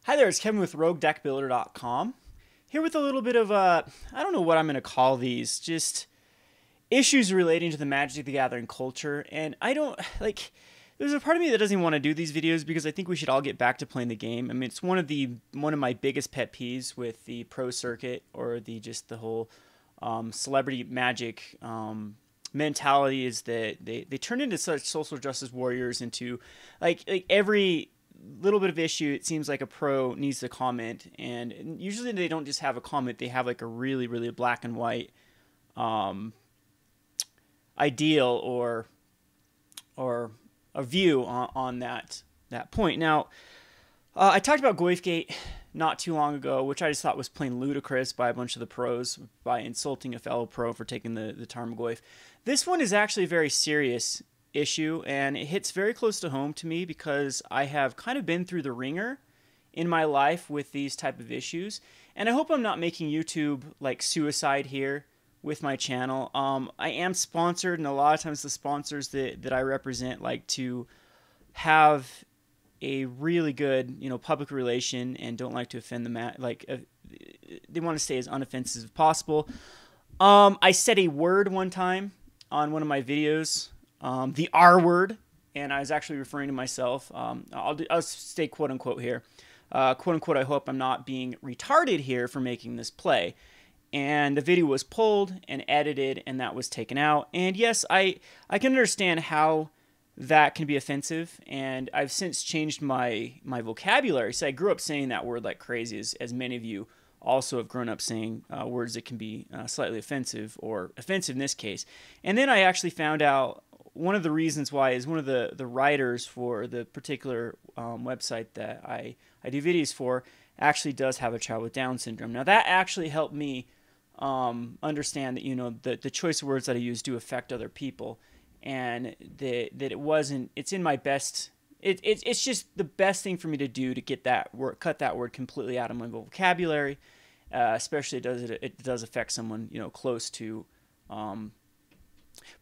Hi there, it's Kevin with RogueDeckBuilder.com. Here with a little bit of, I don't know what I'm going to call these, just issues relating to the Magic the Gathering culture. And I don't, there's a part of me that doesn't want to do these videos because I think we should all get back to playing the game. I mean, it's one of my biggest pet peeves with the pro circuit or the whole celebrity magic mentality is that they turn into such social justice warriors into like every little bit of issue, it seems like a pro needs to comment, and usually they don't just have a comment, they have like a really black and white ideal or a view on that point. Now, I talked about Goifgate not too long ago, which I just thought was plain ludicrous by a bunch of the pros by insulting a fellow pro for taking the term Goif. This one is actually a very serious issue, and it hits very close to home to me because I have kind of been through the ringer in my life with these type of issues, and I hope I'm not making YouTube like suicide here with my channel. I am sponsored, and a lot of times the sponsors that I represent like to have a really good, public relation and don't like to offend they want to stay as unoffensive as possible. I said a word one time on one of my videos, the R word, and I was actually referring to myself. I'll stay quote unquote here. Quote unquote, I hope I'm not being retarded here for making this play. And the video was pulled and edited, and that was taken out. And yes, I can understand how that can be offensive, and I've since changed my vocabulary. So I grew up saying that word like crazy, as many of you also have grown up saying words that can be slightly offensive, or offensive in this case. And then I actually found out one of the reasons why is one of the writers for the particular website that I do videos for actually does have a child with Down syndrome. Now that actually helped me understand that the choice of words that I use do affect other people, and it's in my best. It's just the best thing for me to do to get that word, cut that word completely out of my vocabulary, especially it does affect someone close to.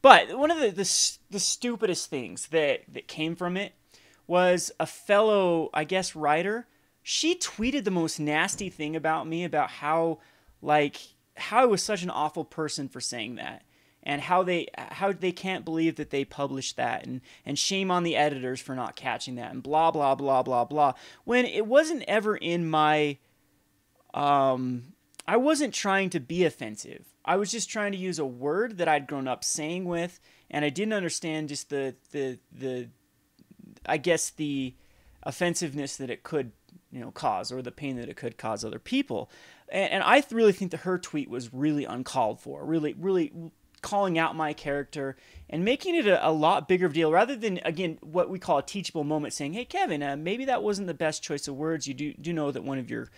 But one of the stupidest things that came from it was a fellow, I guess, writer. She tweeted the most nasty thing about me, about how I was such an awful person for saying that, and how they can't believe that they published that, and shame on the editors for not catching that, and blah blah blah blah blah. When it wasn't ever in my I wasn't trying to be offensive. I was just trying to use a word that I'd grown up saying with, and I didn't understand just the I guess the offensiveness that it could cause, or the pain that it could cause other people. And I really think that her tweet was really uncalled for, really calling out my character and making it a lot bigger of a deal, rather than, again, what we call a teachable moment, saying, hey, Kevin, maybe that wasn't the best choice of words. You do know that one of your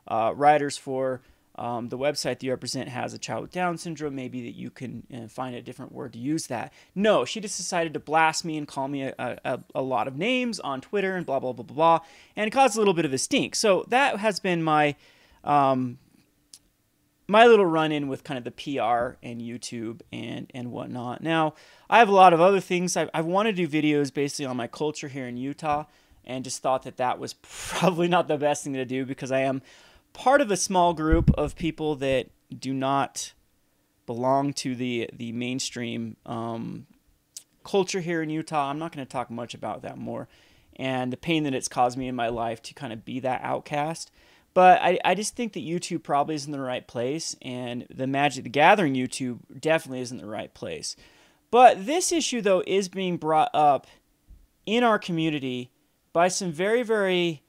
writers for the website that you represent has a child with Down syndrome. Maybe that you can find a different word to use that. No, she just decided to blast me and call me a lot of names on Twitter and blah, blah, blah, blah, blah. And it caused a little bit of a stink. So that has been my little run-in with kind of the PR and YouTube and whatnot. Now, I have a lot of other things. I want to do videos basically on my culture here in Utah, and just thought that was probably not the best thing to do, because I am part of a small group of people that do not belong to the mainstream culture here in Utah. I'm not going to talk much about that more, and the pain that it's caused me in my life to kind of be that outcast. But I just think that YouTube probably isn't the right place, and the Magic the Gathering YouTube definitely isn't the right place. But this issue, though, is being brought up in our community by some very, very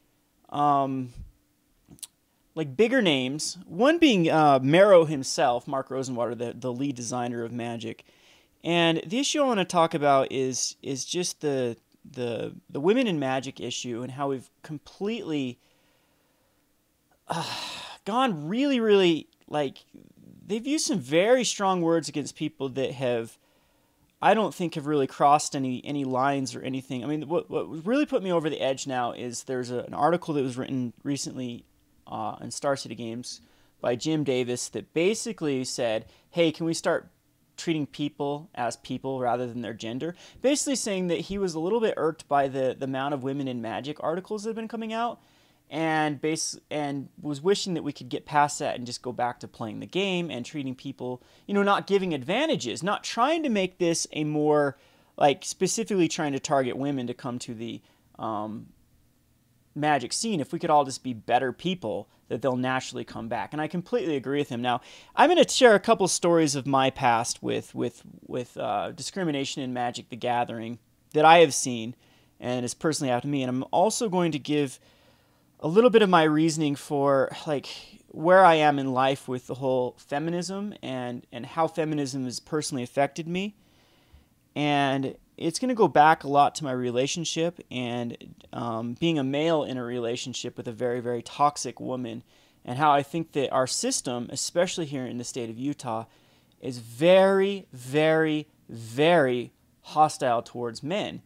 bigger names. One being Marrow himself, Mark Rosenwater, the lead designer of Magic. And the issue I want to talk about is just the women in Magic issue, and how we've completely gone really, they've used some very strong words against people that I don't think have really crossed any lines or anything. I mean, what really put me over the edge now is there's an article that was written recently in Star City Games by Jim Davis that basically said, hey, can we start treating people as people rather than their gender? Basically saying that he was a little bit irked by the amount of women in Magic articles that have been coming out, and was wishing that we could get past that and just go back to playing the game and treating people, not giving advantages, not trying to make this a more, like, specifically trying to target women to come to the Magic scene. If we could all just be better people, that they'll naturally come back. And I completely agree with him. Now, I'm going to share a couple stories of my past with discrimination in Magic the Gathering that I have seen and has personally happened to me. And I'm also going to give a little bit of my reasoning for, like, where I am in life with the whole feminism and how feminism has personally affected me. And it's going to go back a lot to my relationship and being a male in a relationship with a very, very toxic woman, and how I think that our system, especially here in the state of Utah, is very, very, very hostile towards men.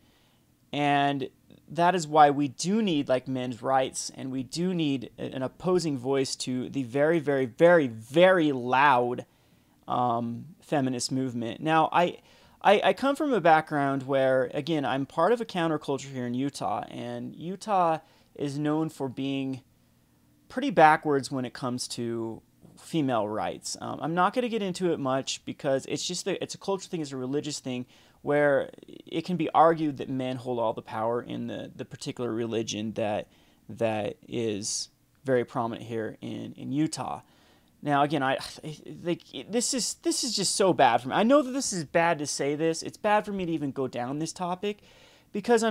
And that is why we do need, like, men's rights, and we do need an opposing voice to the very, very, very, very loud feminist movement. Now, I come from a background where, again, I'm part of a counterculture here in Utah, and Utah is known for being pretty backwards when it comes to female rights. I'm not going to get into it much because it's a culture thing, it's a religious thing, where it can be argued that men hold all the power in the particular religion that is very prominent here in Utah. Now, again, this is just so bad for me. I know that this is bad to say this. It's bad for me to even go down this topic because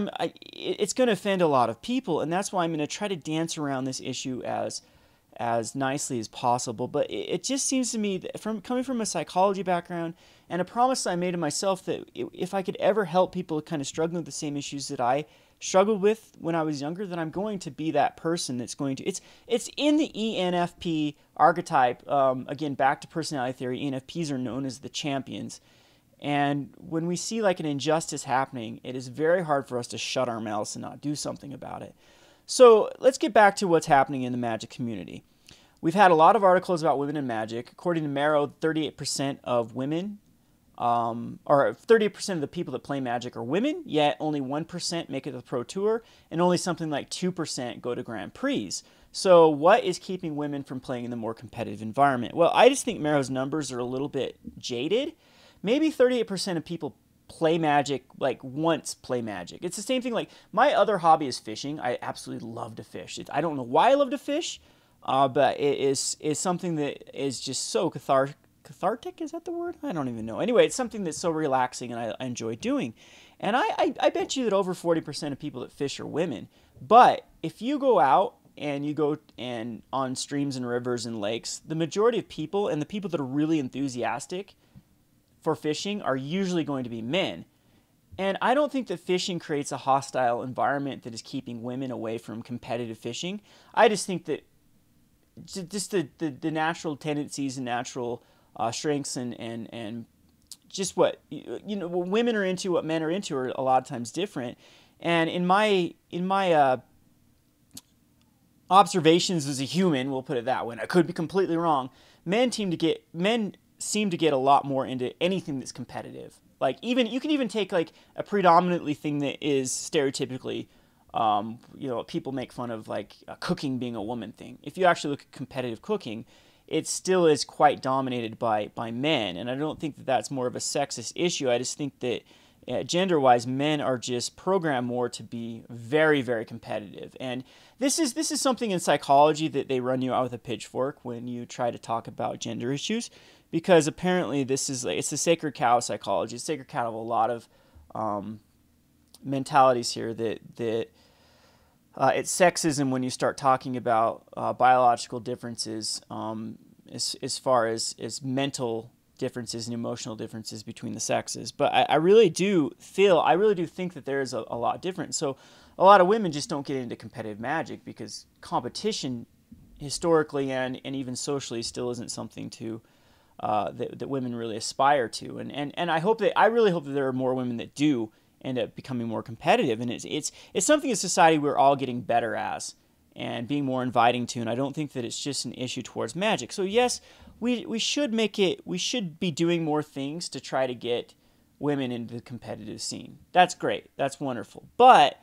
it's going to offend a lot of people, and that's why I'm going to try to dance around this issue as nicely as possible. But it just seems to me that coming from a psychology background and a promise I made to myself that if I could ever help people kind of struggling with the same issues that I struggled with when I was younger, then I'm going to be that person that's going to... It's in the ENFP archetype. Again, back to personality theory, ENFPs are known as the champions. And when we see, like, an injustice happening, it is very hard for us to shut our mouths and not do something about it. So let's get back to what's happening in the Magic community. We've had a lot of articles about women in Magic. According to Marrow, 38% of women... or 30% of the people that play Magic are women, yet only 1% make it to the Pro Tour, and only something like 2% go to Grand Prix. So what is keeping women from playing in the more competitive environment? Well, I just think Marrow's numbers are a little bit jaded. Maybe 38% of people play Magic, like, once play Magic. It's the same thing, like, my other hobby is fishing. I absolutely love to fish. I don't know why I love to fish, but it is something that is just so cathartic. Cathartic, is that the word? I don't even know. Anyway, it's something that's so relaxing and I enjoy doing. And I bet you that over 40% of people that fish are women. But if you go out and you go and on streams and rivers and lakes, the majority of people and the people that are really enthusiastic for fishing are usually going to be men. And I don't think that fishing creates a hostile environment that is keeping women away from competitive fishing. I just think that just the natural tendencies and natural strengths and just what what women are into, what men are into, are a lot of times different. And in my observations as a human, we'll put it that way, and I could be completely wrong, men seem to get a lot more into anything that's competitive. Like, even you can even take, like, a predominantly thing that is stereotypically people make fun of, like, cooking being a woman thing. If you actually look at competitive cooking, it still is quite dominated by men, and I don't think that that's more of a sexist issue. I just think that gender-wise, men are just programmed more to be very, very competitive. And this is something in psychology that they run you out with a pitchfork when you try to talk about gender issues, because apparently it's the sacred cow of psychology. It's the sacred cow of a lot of mentalities here that it's sexism when you start talking about biological differences as far as mental differences and emotional differences between the sexes. But I really do think that there is a lot different. So a lot of women just don't get into competitive Magic because competition historically and even socially still isn't something that women really aspire to. And I really hope that there are more women that do end up becoming more competitive, and it's something in society we're all getting better as and being more inviting to, and I don't think that it's just an issue towards Magic. So yes, we should be doing more things to try to get women into the competitive scene. That's great, that's wonderful, but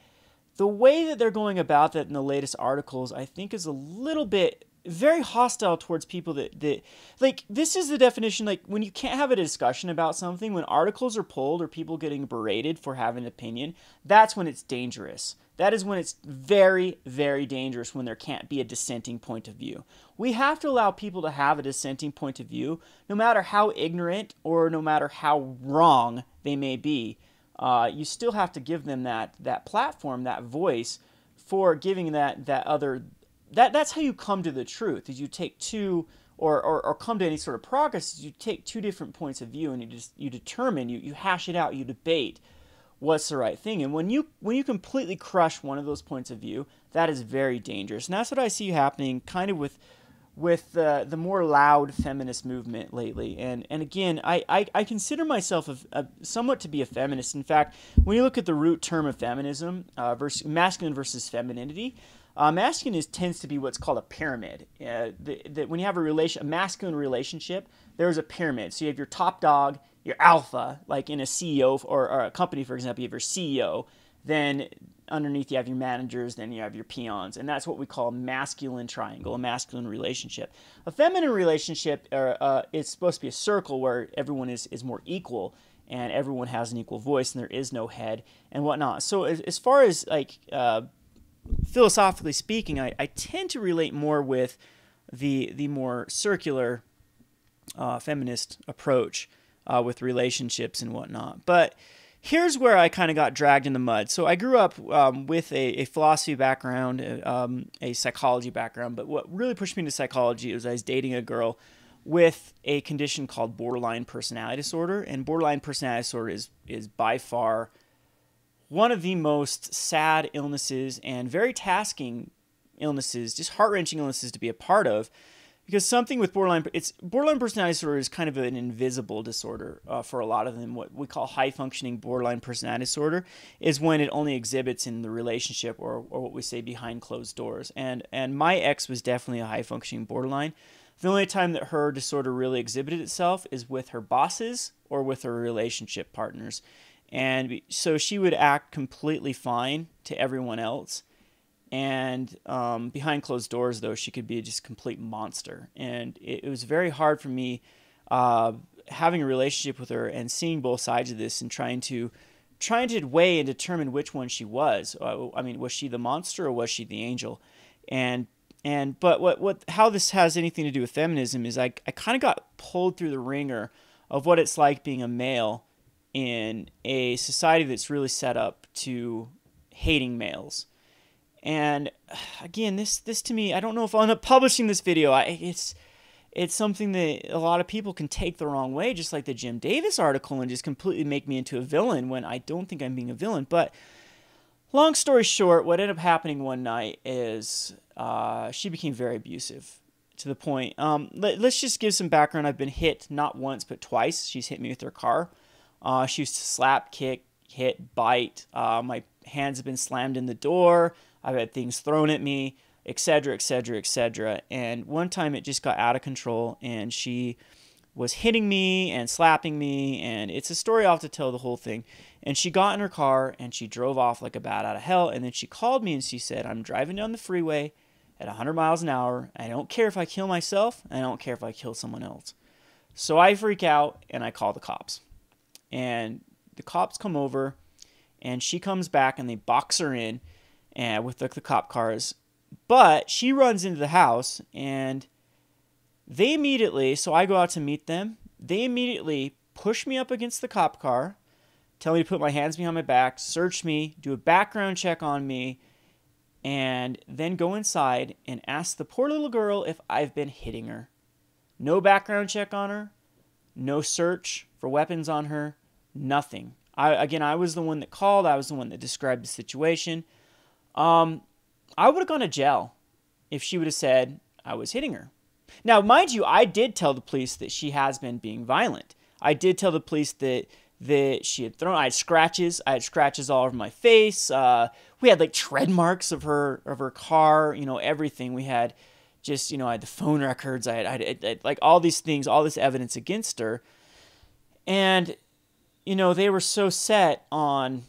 the way that they're going about that in the latest articles, I think, is a little bit very hostile towards people that like, this is the definition, like, when you can't have a discussion about something, when articles are pulled or people getting berated for having an opinion, that's when it's dangerous. That is when it's very, very dangerous, when there can't be a dissenting point of view. We have to allow people to have a dissenting point of view, no matter how ignorant or no matter how wrong they may be. You still have to give them that platform, that voice, for giving that other. That's how you come to the truth. Is you take two, or come to any sort of progress. Is you take two different points of view, and you determine, you hash it out, you debate what's the right thing. And when you completely crush one of those points of view, that is very dangerous. And that's what I see happening kind of with the more loud feminist movement lately. And again, I consider myself somewhat to be a feminist. In fact, when you look at the root term of feminism, masculine versus femininity, masculine tends to be what's called a pyramid. When you have a masculine relationship, there's a pyramid. So you have your top dog, your alpha, like in a CEO or a company, for example, you have your CEO. Then underneath you have your managers, then you have your peons. And that's what we call a masculine triangle, a masculine relationship. A feminine relationship is supposed to be a circle where everyone is more equal and everyone has an equal voice and there is no head and whatnot. So as far as like philosophically speaking, I tend to relate more with the more circular feminist approach with relationships and whatnot. But here's where I kind of got dragged in the mud. So I grew up with a philosophy background, a psychology background, but what really pushed me into psychology was I was dating a girl with a condition called borderline personality disorder. And borderline personality disorder is by far one of the most sad illnesses and very tasking illnesses, just heart-wrenching illnesses to be a part of. Because something with borderline personality disorder is kind of an invisible disorder for a lot of them. What we call high-functioning borderline personality disorder is when it only exhibits in the relationship or what we say behind closed doors. And my ex was definitely a high-functioning borderline. The only time that her disorder really exhibited itself is with her bosses or with her relationship partners. And so she would act completely fine to everyone else. And behind closed doors, though, she could be just a complete monster. And it was very hard for me having a relationship with her and seeing both sides of this and trying to weigh and determine which one she was. I mean, was she the monster or was she the angel? But how this has anything to do with feminism is I kind of got pulled through the ringer of what it's like being a male in a society that's really set up to hating males. And again, this to me, I don't know if I'll end up publishing this video. It's something that a lot of people can take the wrong way, just like the Jim Davis article, and just completely make me into a villain when I don't think I'm being a villain. But long story short, what ended up happening one night is she became very abusive to the point. Let's just give some background. I've been hit not once but twice. She's hit me with her car. She used to slap, kick, hit, bite. My hands have been slammed in the door. I've had things thrown at me, etc., etc., etc. And one time it just got out of control, and she was hitting me and slapping me, and it's a story I'll have to tell the whole thing. And she got in her car, and she drove off like a bat out of hell, and then she called me, and she said, I'm driving down the freeway at 100 miles an hour. I don't care if I kill myself, and I don't care if I kill someone else. So I freak out, and I call the cops. And the cops come over, and she comes back, and they box her in, and with the cop cars. But she runs into the house, and they immediately, so I go out to meet them, they immediately push me up against the cop car, tell me to put my hands behind my back, search me, do a background check on me, and then go inside and ask the poor little girl if I've been hitting her. No background check on her, no search for weapons on her, nothing. I was the one that called, I was the one that described the situation. I would have gone to jail if she would have said I was hitting her. Now, mind you, I did tell the police that she has been being violent. I did tell the police that she had thrown. I had scratches all over my face. We had like tread marks of her car. Everything. We had just I had the phone records. I had like all these things, all this evidence against her, and they were so set on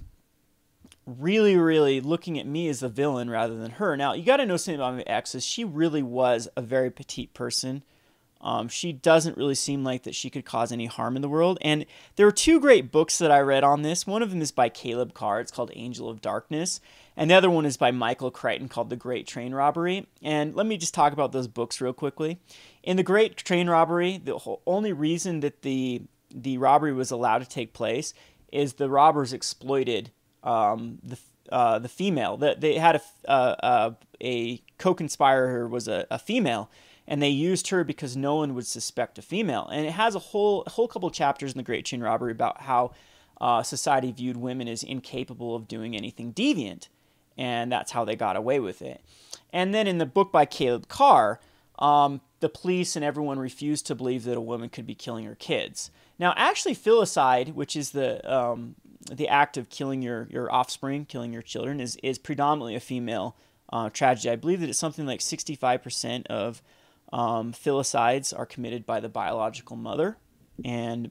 really, really looking at me as the villain rather than her. Now, you got to know something about my ex is she really was a very petite person. She doesn't really seem like that she could cause any harm in the world. And there are two great books that I read on this. One of them is by Caleb Carr. It's called Angel of Darkness. And the other one is by Michael Crichton called The Great Train Robbery. And let me just talk about those books real quickly. In The Great Train Robbery, the only reason that the robbery was allowed to take place is the robbers exploited the female. They had a co-conspirator was a female, and they used her because no one would suspect a female. And it has a whole couple chapters in The Great Chain Robbery about how society viewed women as incapable of doing anything deviant, and that's how they got away with it. And then in the book by Caleb Carr, the police and everyone refused to believe that a woman could be killing her kids. Now, actually, filicide, which is the act of killing your offspring, killing your children, is predominantly a female tragedy. I believe that it's something like 65% of filicides are committed by the biological mother, and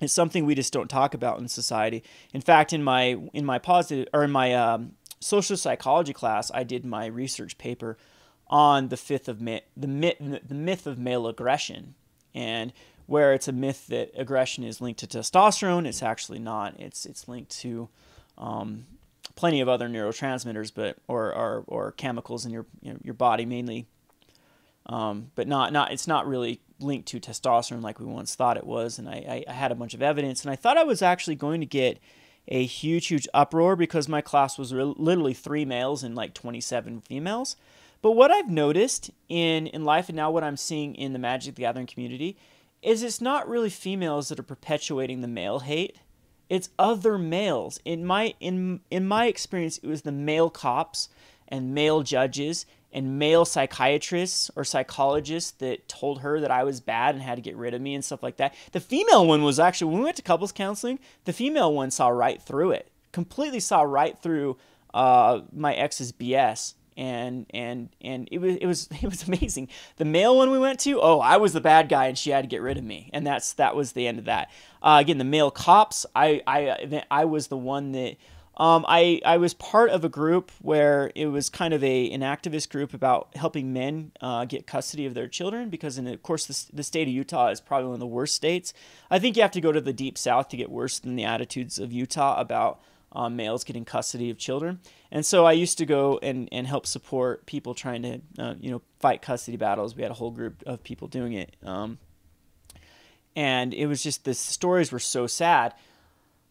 it's something we just don't talk about in society. In fact, in my social psychology class, I did my research paper on the myth of male aggression, and where it's a myth that aggression is linked to testosterone. It's actually not. It's linked to plenty of other neurotransmitters, but or chemicals in your body mainly. But not it's not really linked to testosterone like we once thought it was. And I had a bunch of evidence, and I thought I was actually going to get a huge uproar because my class was literally 3 males and like 27 females. But what I've noticed in life, and now what I'm seeing in the Magic the Gathering community, is it's not really females that are perpetuating the male hate. It's other males. In my experience, it was the male cops and male judges and male psychiatrists or psychologists that told her that I was bad and had to get rid of me and stuff like that. The female one was actually, when we went to couples counseling, the female one saw right through it. Completely saw right through my ex's BS. And it was amazing. The male one we went to, I was the bad guy and she had to get rid of me, and that was the end of that. Again, the male cops, I was the one that I was part of a group where it was kind of an activist group about helping men get custody of their children, because of course the state of Utah is probably one of the worst states. I think you have to go to the deep south to get worse than the attitudes of Utah about males getting custody of children. And so I used to go and help support people trying to fight custody battles. We had a whole group of people doing it, and it was just, the stories were so sad.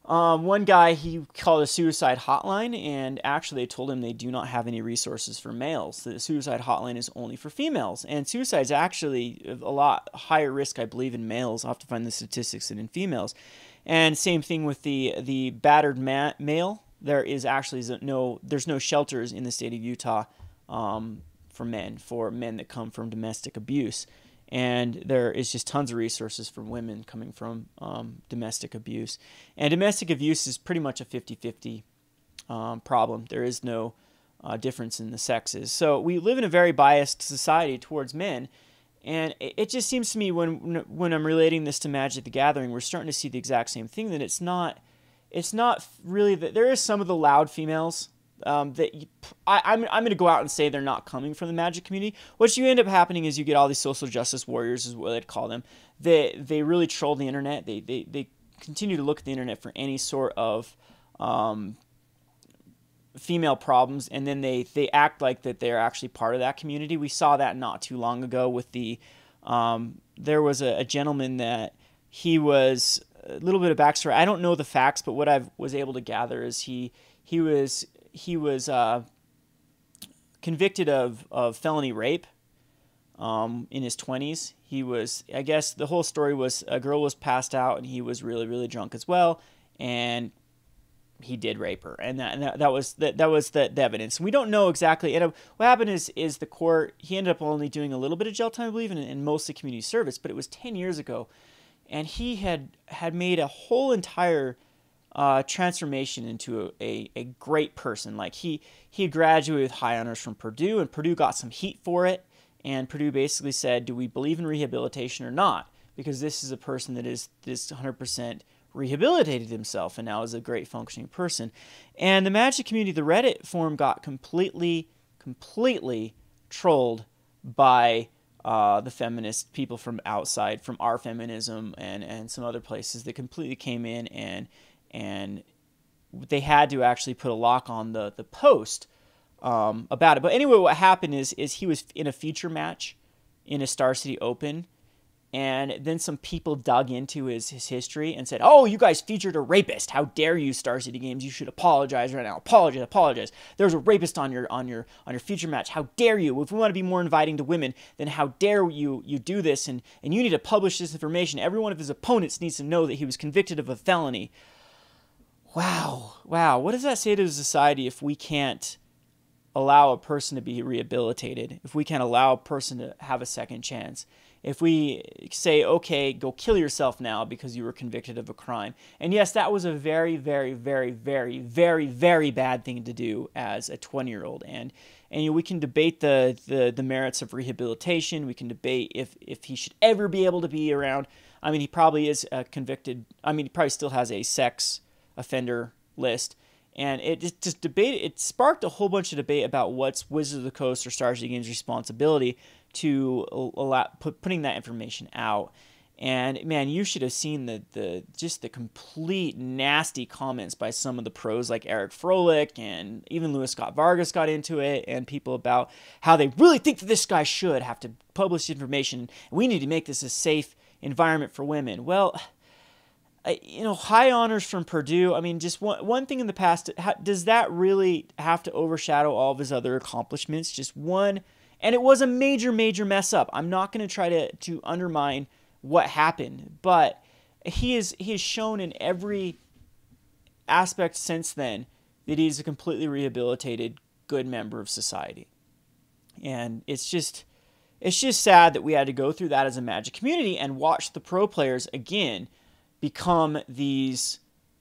One guy, he called a suicide hotline, and actually they told him they do not have any resources for males. The suicide hotline is only for females, and suicide is actually a lot higher risk, I believe, in males. I'll have to find the statistics, than in females. And same thing with the battered male. There is actually there's no shelters in the state of Utah for men that come from domestic abuse. And there is just tons of resources for women coming from domestic abuse. And domestic abuse is pretty much a 50-50 problem. There is no difference in the sexes. So we live in a very biased society towards men. And it just seems to me when I'm relating this to Magic the Gathering, we're starting to see the exact same thing, that it's not really that there is some of the loud females I'm going to go out and say they're not coming from the Magic community. What you end up happening is you get all these social justice warriors, is what they'd call them. They really troll the internet. They continue to look at the internet for any sort of female problems, and then they act like that they're actually part of that community. We saw that not too long ago with there was a gentleman that he was, a little bit of backstory. I don't know the facts, but what I was able to gather is he was convicted of felony rape in his 20s. He was, I guess the whole story was, a girl was passed out and he was really, really drunk as well, and he did rape her, and that was the evidence. We don't know exactly. And what happened is the court, he ended up only doing a little bit of jail time, I believe, and mostly community service, but it was 10 years ago, and he had made a whole entire transformation into a great person. Like he graduated with high honors from Purdue, and Purdue got some heat for it, and Purdue basically said, do we believe in rehabilitation or not? Because this is a person that is 100% rehabilitated himself and now is a great functioning person. And the Magic community, the Reddit forum, got completely trolled by the feminist people from outside, from Our Feminism and some other places that completely came in, and they had to actually put a lock on the post about it. But anyway, what happened is he was in a feature match in a Star City Open, and then some people dug into his history and said, "Oh, you guys featured a rapist. How dare you, Star City Games? You should apologize right now. Apologize. There's a rapist on your feature match. How dare you? If we want to be more inviting to women, then how dare you do this? And you need to publish this information. Every one of his opponents needs to know that he was convicted of a felony." Wow. What does that say to society if we can't allow a person to be rehabilitated? If we can't allow a person to have a second chance? If we say, okay, go kill yourself now because you were convicted of a crime. And yes, that was a very, very, very, very, very, very bad thing to do as a 20-year-old. And we can debate the merits of rehabilitation. We can debate if he should ever be able to be around. I mean, he probably is convicted. I mean, he probably still has a sex offender list. And it sparked a whole bunch of debate about what's Wizards of the Coast or Star City Games' responsibility to putting that information out. And man, you should have seen the complete nasty comments by some of the pros like Eric Froelich, and even Louis Scott Vargas got into it, and people about how they really think that this guy should have to publish information, and we need to make this a safe environment for women. Well, high honors from Purdue. I mean, just one thing in the past, does that really have to overshadow all of his other accomplishments? Just one, and it was a major mess up. I'm not going to try to undermine what happened, but he has shown in every aspect since then that he's a completely rehabilitated, good member of society. And it's just sad that we had to go through that as a Magic community and watch the pro players again become these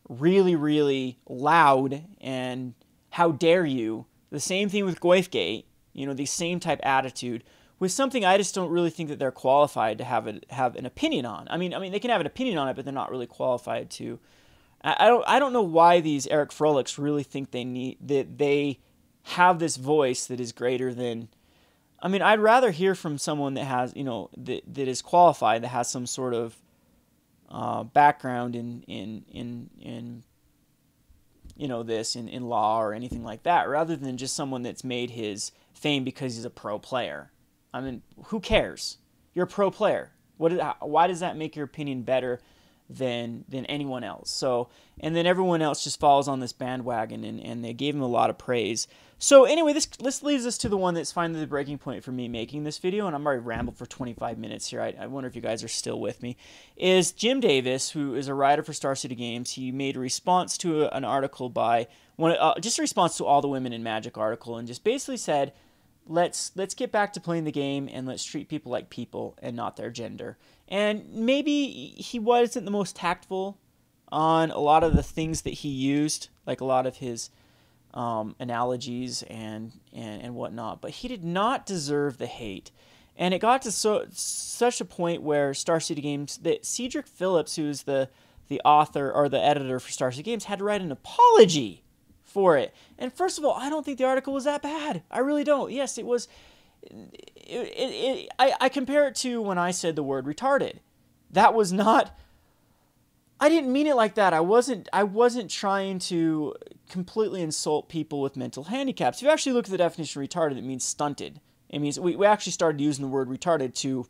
really, really loud and how dare you. The same thing with Goifgate, the same type attitude with something I just don't really think that they're qualified to have an opinion on. I mean they can have an opinion on it, but they're not really qualified to. I don't know why these Eric Frolichs really think they have this voice that is greater than. I mean, I'd rather hear from someone that has that is qualified, that has some sort of background in law or anything like that, rather than just someone that's made his fame because he's a pro player. I mean, who cares? You're a pro player. Why does that make your opinion better than anyone else? So, and then everyone else just falls on this bandwagon, and they gave him a lot of praise. So anyway, this leads us to the one that's finally the breaking point for me making this video, and I'm already rambled for 25 minutes here. I wonder if you guys are still with me. Is Jim Davis, who is a writer for Star City Games. He made a response to an article by just a response to All the Women in Magic article, and just basically said, let's get back to playing the game, and let's treat people like people and not their gender. And maybe he wasn't the most tactful on a lot of the things that he used, like a lot of his analogies and whatnot, but he did not deserve the hate. And it got to such a point where Star City Games, that Cedric Phillips, who's the author or the editor for Star City Games, had to write an apology for it. And first of all, I don't think the article was that bad. I really don't. Yes, it was. I compare it to when I said the word retarded. That was not. I didn't mean it like that. I wasn't trying to completely insult people with mental handicaps. If you actually look at the definition of retarded, it means stunted. It means we actually started using the word retarded to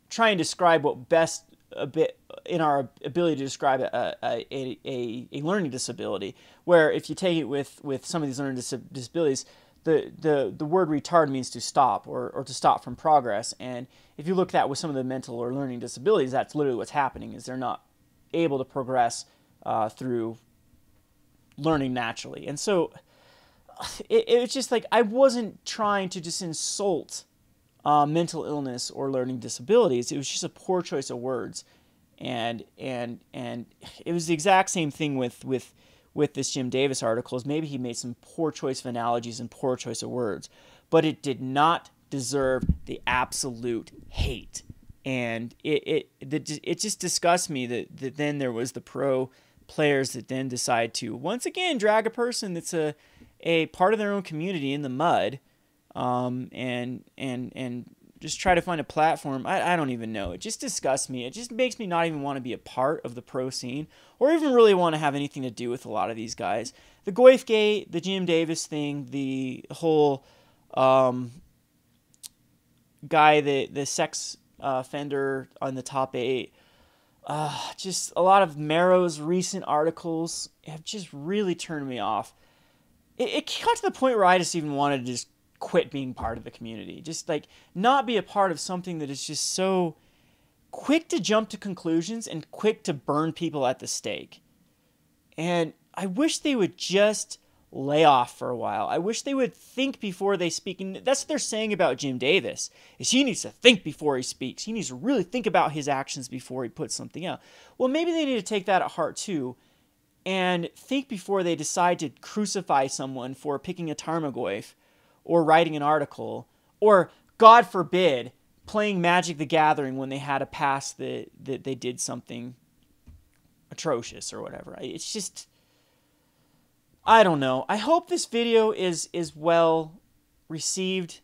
try and describe what best a bit in our ability to describe a learning disability. Where if you take it with some of these learning disabilities, the word retard means to stop or to stop from progress. And if you look at that with some of the mental or learning disabilities, that's literally what's happening, is they're not able to progress through learning naturally. And so it was just like, I wasn't trying to just insult mental illness or learning disabilities. It was just a poor choice of words. And it was the exact same thing with this Jim Davis article. Is maybe he made some poor choice of analogies and poor choice of words, but it did not deserve the absolute hate. And it just disgusts me that then there was the pro players that then decide to once again drag a person that's a part of their own community in the mud, and just try to find a platform. I don't even know. It just disgusts me. It just makes me not even want to be a part of the pro scene or even really want to have anything to do with a lot of these guys. The Goifgate, the Jim Davis thing, the whole guy, the sex offender on the top 8, just a lot of Marrow's recent articles have just really turned me off. It got to the point where I just even wanted to just quit being part of the community. Just like not be a part of something that is just so quick to jump to conclusions and quick to burn people at the stake. And I wish they would just lay off for a while. I wish they would think before they speak. And that's what they're saying about Jim Davis, is he needs to think before he speaks. He needs to really think about his actions before he puts something out. Well, maybe they need to take that at heart too and think before they decide to crucify someone for picking a Tarmogoyf or writing an article, or, God forbid, playing Magic the Gathering when they had a pass that they did something atrocious or whatever. It's just, I don't know. I hope this video is well received.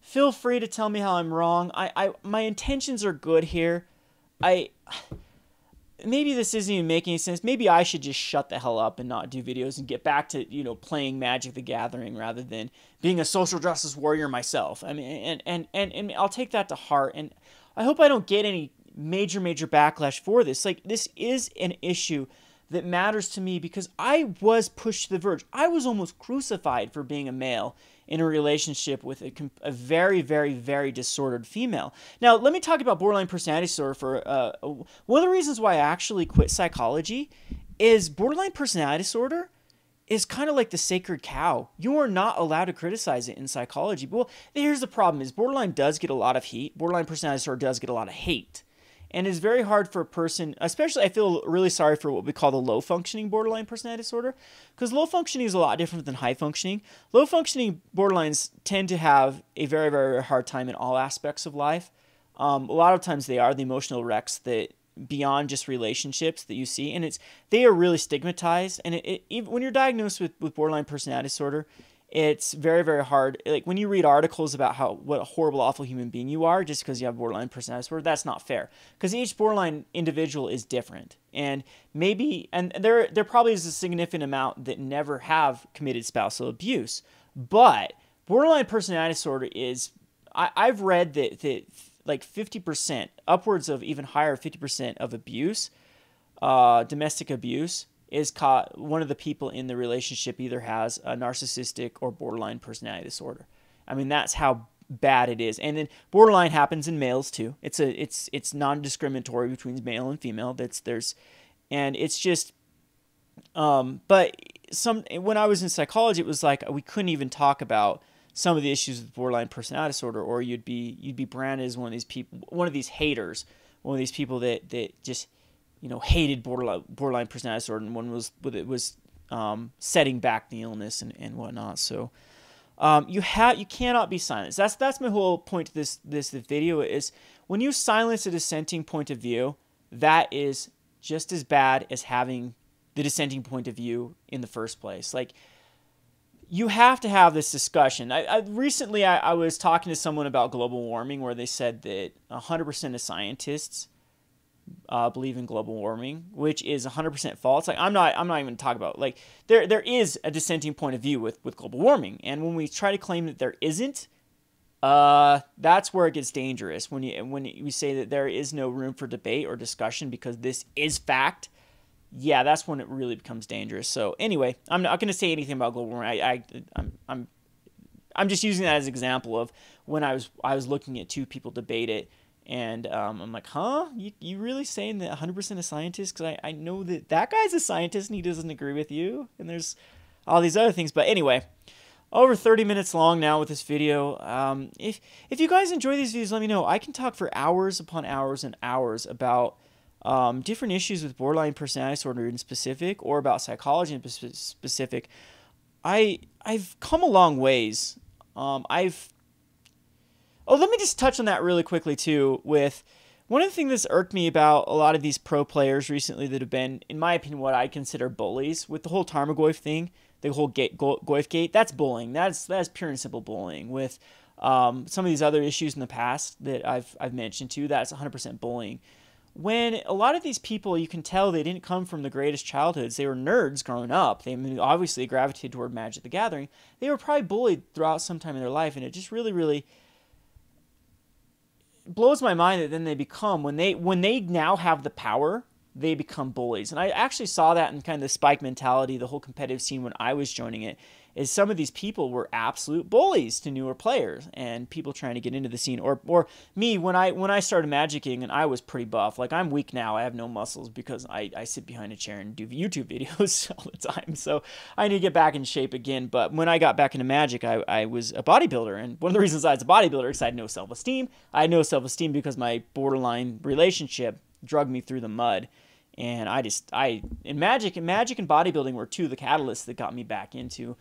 Feel free to tell me how I'm wrong. My intentions are good here. Maybe this isn't even making any sense. Maybe I should just shut the hell up and not do videos and get back to, playing Magic the Gathering rather than being a social justice warrior myself. I mean, and I'll take that to heart. And I hope I don't get any major backlash for this. Like, this is an issue that matters to me because I was pushed to the verge. I was almost crucified for being a male in a relationship with a very, very, very disordered female. Now, let me talk about borderline personality disorder for one of the reasons why I actually quit psychology is borderline personality disorder is kind of like the sacred cow. You are not allowed to criticize it in psychology. Well, here's the problem is borderline does get a lot of heat. Borderline personality disorder does get a lot of hate. And it's very hard for a person, especially I feel really sorry for what we call the low-functioning borderline personality disorder, because low-functioning is a lot different than high-functioning. Low-functioning borderlines tend to have a very, very hard time in all aspects of life. A lot of times they are the emotional wrecks that beyond just relationships that you see, and they are really stigmatized. And even when you're diagnosed with borderline personality disorder, it's very, very hard. Like when you read articles about what a horrible, awful human being you are just because you have borderline personality disorder, that's not fair. Because each borderline individual is different. And there probably is a significant amount that never have committed spousal abuse. But borderline personality disorder is, I've read that like 50%, upwards of even higher, 50% of abuse, domestic abuse, is one of the people in the relationship either has a narcissistic or borderline personality disorder. I mean, that's how bad it is. And then borderline happens in males too. It's non-discriminatory between male and female. And it's just, but when I was in psychology, it was like we couldn't even talk about some of the issues with borderline personality disorder, or you'd be branded as one of these people, one of these haters, one of these people that just hated borderline personality disorder, and one was setting back the illness and whatnot. So you cannot be silenced. That's my whole point to this video is when you silence a dissenting point of view, that is just as bad as having the dissenting point of view in the first place. Like, you have to have this discussion. Recently I was talking to someone about global warming where they said that 100% of scientists believe in global warming, which is 100% false. Like, I'm not even talking about, like, there is a dissenting point of view with global warming, and when we try to claim that there isn't, that's where it gets dangerous. When you say that there is no room for debate or discussion because this is fact, yeah, that's when it really becomes dangerous. So anyway, I'm not going to say anything about global warming. I'm just using that as an example of when I was looking at two people debate it. And I'm like, huh? You really saying that 100% of scientists? Because I know that guy's a scientist and he doesn't agree with you. And there's all these other things. But anyway, over 30 minutes long now with this video. If you guys enjoy these videos, let me know. I can talk for hours upon hours and hours about different issues with borderline personality disorder in specific, or about psychology in specific. I've come a long ways. Let me just touch on that really quickly too. With One of the things that's irked me about a lot of these pro players recently that have been, in my opinion, what I consider bullies, with the whole Tarmogoyf thing, the whole Goyf gate, that's bullying. That's pure and simple bullying. With some of these other issues in the past that I've mentioned too, that's 100% bullying. When a lot of these people, you can tell they didn't come from the greatest childhoods. They were nerds growing up. They obviously gravitated toward Magic the Gathering. They were probably bullied throughout some time in their life, and it just really, really blows my mind that then they become, when they now have the power, they become bullies. And I actually saw that in kind of the Spike mentality, the whole competitive scene when I was joining it, is some of these people were absolute bullies to newer players and people trying to get into the scene. Or me, when I started magicking, and I was pretty buff. Like, I'm weak now. I have no muscles because I sit behind a chair and do YouTube videos all the time. So I need to get back in shape again. But when I got back into Magic, I was a bodybuilder. And one of the reasons I was a bodybuilder is I had no self-esteem. I had no self-esteem because my borderline relationship dragged me through the mud. And in Magic and bodybuilding were two of the catalysts that got me back into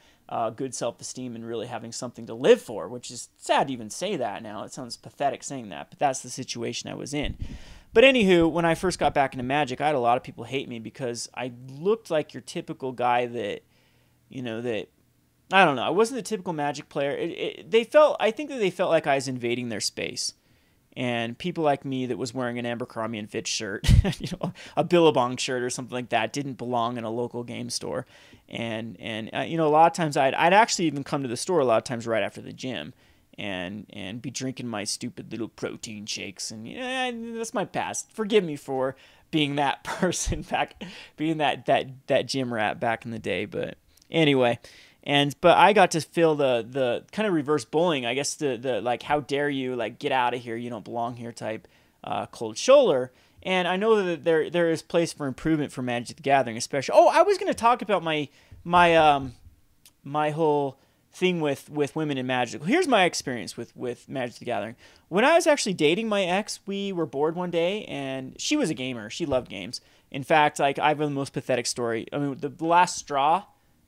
good self-esteem and really having something to live for, which is sad to even say that now. It sounds pathetic saying that, but that's the situation I was in. But anywho, when I first got back into Magic, I had a lot of people hate me because I looked like your typical guy that, I don't know, I wasn't the typical Magic player. I think that they felt like I was invading their space. And people like me that was wearing an Abercrombie and Fitch shirt, a Billabong shirt or something like that, didn't belong in a local game store. And a lot of times I'd actually even come to the store a lot of times right after the gym and be drinking my stupid little protein shakes. And that's my past. Forgive me for being that person back, being that gym rat back in the day. But anyway. But I got to feel the kind of reverse bullying, I guess, the like, how dare you, like, get out of here, you don't belong here type cold shoulder. And I know that there is place for improvement for Magic the Gathering, especially. Oh, I was going to talk about my whole thing with women in Magic. Here's my experience with Magic the Gathering. When I was actually dating my ex, we were bored one day, and she was a gamer. She loved games. In fact, like, I have the most pathetic story. I mean, the last straw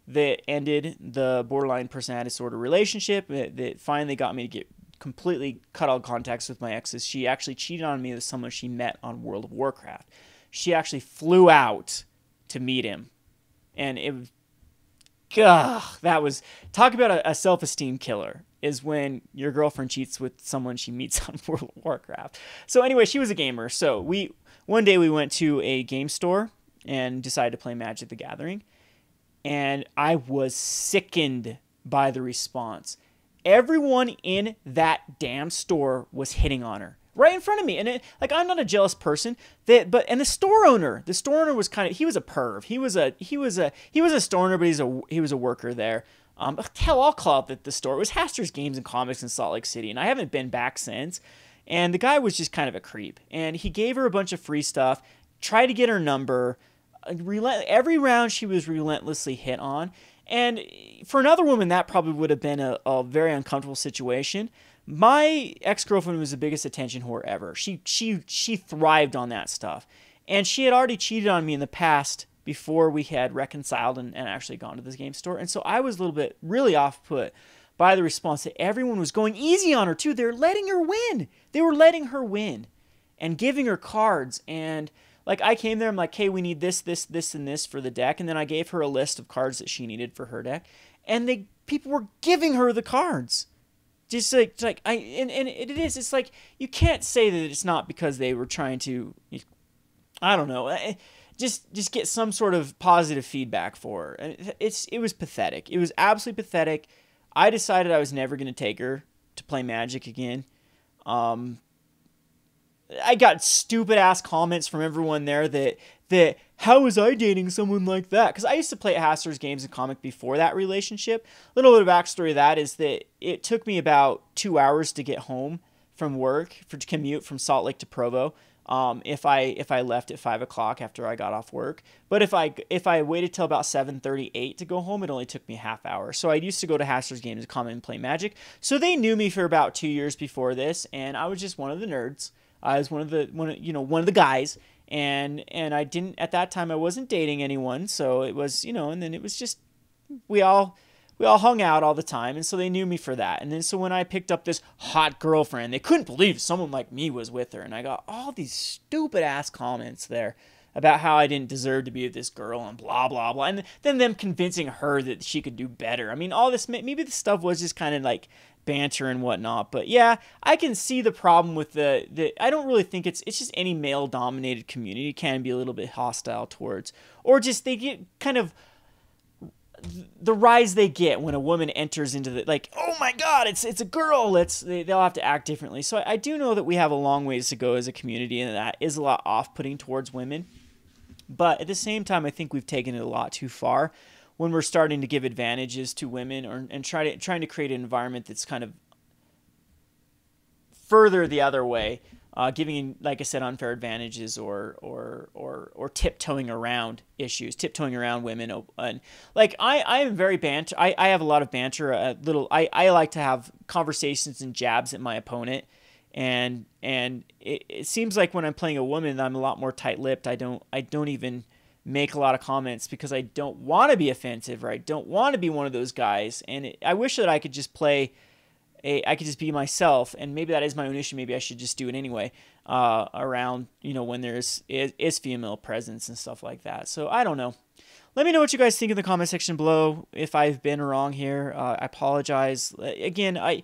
that ended the borderline personality disorder relationship, that finally got me to get completely cut all contacts with my exes. She actually cheated on me with someone she met on World of Warcraft. She actually flew out to meet him. And it was, that was, talk about a self-esteem killer, is when your girlfriend cheats with someone she meets on World of Warcraft. So anyway, she was a gamer. So one day we went to a game store and decided to play Magic the Gathering. And I was sickened by the response. Everyone in that damn store was hitting on her right in front of me. And I'm not a jealous person, and the store owner was he was a perv. He was a store owner, but he was a worker there. Hell, I'll call it the store. It was Haster's Games and Comics in Salt Lake City, and I haven't been back since. And the guy was just kind of a creep. And he gave her a bunch of free stuff, tried to get her number. Every round she was relentlessly hit on. And for another woman, that probably would have been a very uncomfortable situation. My ex-girlfriend was the biggest attention whore ever. She thrived on that stuff. And she had already cheated on me in the past before we had reconciled and actually gone to this game store. And so I was a little bit really off-put by the response that everyone was going easy on her too. They were letting her win. They were letting her win and giving her cards. And like, I came there, I'm like, hey, we need this, this, this, and this for the deck. And then I gave her a list of cards that she needed for her deck. And people were giving her the cards. Just it's like, you can't say that it's not because they were trying to, I don't know, just get some sort of positive feedback for her. And it was pathetic. It was absolutely pathetic. I decided I was never going to take her to play Magic again. I got stupid ass comments from everyone there that how was I dating someone like that? Because I used to play at Haster's Games and Comic before that relationship. A little bit of backstory of that is that it took me about 2 hours to get home from work, to commute from Salt Lake to Provo. If I left at 5 o'clock after I got off work. But if I waited till about 7:38 to go home, it only took me a half hour. So I used to go to Haster's Games and Comic and play Magic. So they knew me for about 2 years before this, and I was just one of the nerds. I was one of the guys, and I didn't, at that time I wasn't dating anyone, so it was, and then it was just we all we all hung out all the time, and so they knew me for that. And then so when I picked up this hot girlfriend, they couldn't believe someone like me was with her, and I got all these stupid ass comments there about how I didn't deserve to be with this girl and blah blah blah, and then them convincing her that she could do better. I mean, all this, maybe the stuff was just kind of like banter and whatnot, but yeah, I can see the problem with the I don't really think it's just any male dominated community can be a little bit hostile towards, or just they get kind of the rise they get when a woman enters into the, like, oh my god, it's a girl, they'll have to act differently. So I do know that we have a long ways to go as a community, and that is a lot off-putting towards women. But at the same time, I think we've taken it a lot too far when we're starting to give advantages to women, and trying to create an environment that's kind of further the other way, giving, like I said, unfair advantages, or tiptoeing around issues, tiptoeing around women. And like I am very banter. I have a lot of banter. I like to have conversations and jabs at my opponent, and it seems like when I'm playing a woman, I'm a lot more tight-lipped. I don't even make a lot of comments because I don't want to be offensive, or I don't want to be one of those guys. And I wish that I could just I could just be myself, and maybe that is my own issue. Maybe I should just do it anyway, around, when there's female presence and stuff like that. So I don't know. Let me know what you guys think in the comment section below. If I've been wrong here, I apologize. Again, I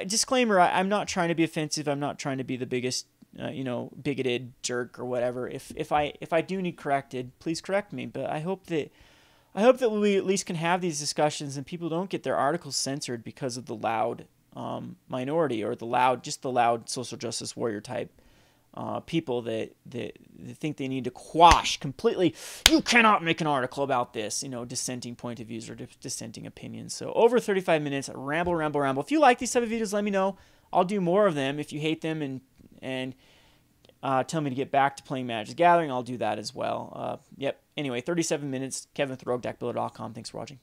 disclaimer, I'm not trying to be offensive. I'm not trying to be the biggest, bigoted jerk or whatever. If I do need corrected, please correct me. But I hope that we at least can have these discussions, and people don't get their articles censored because of the loud minority, or the loud social justice warrior type people that think they need to quash completely. You cannot make an article about this, dissenting point of views or dissenting opinions. So over 35 minutes, ramble. If you like these type of videos, let me know. I'll do more of them. If you hate them and tell me to get back to playing Magic the Gathering, I'll do that as well. Yep. Anyway, 37 minutes. Kevin with RogueDeckBuilder.com. Thanks for watching.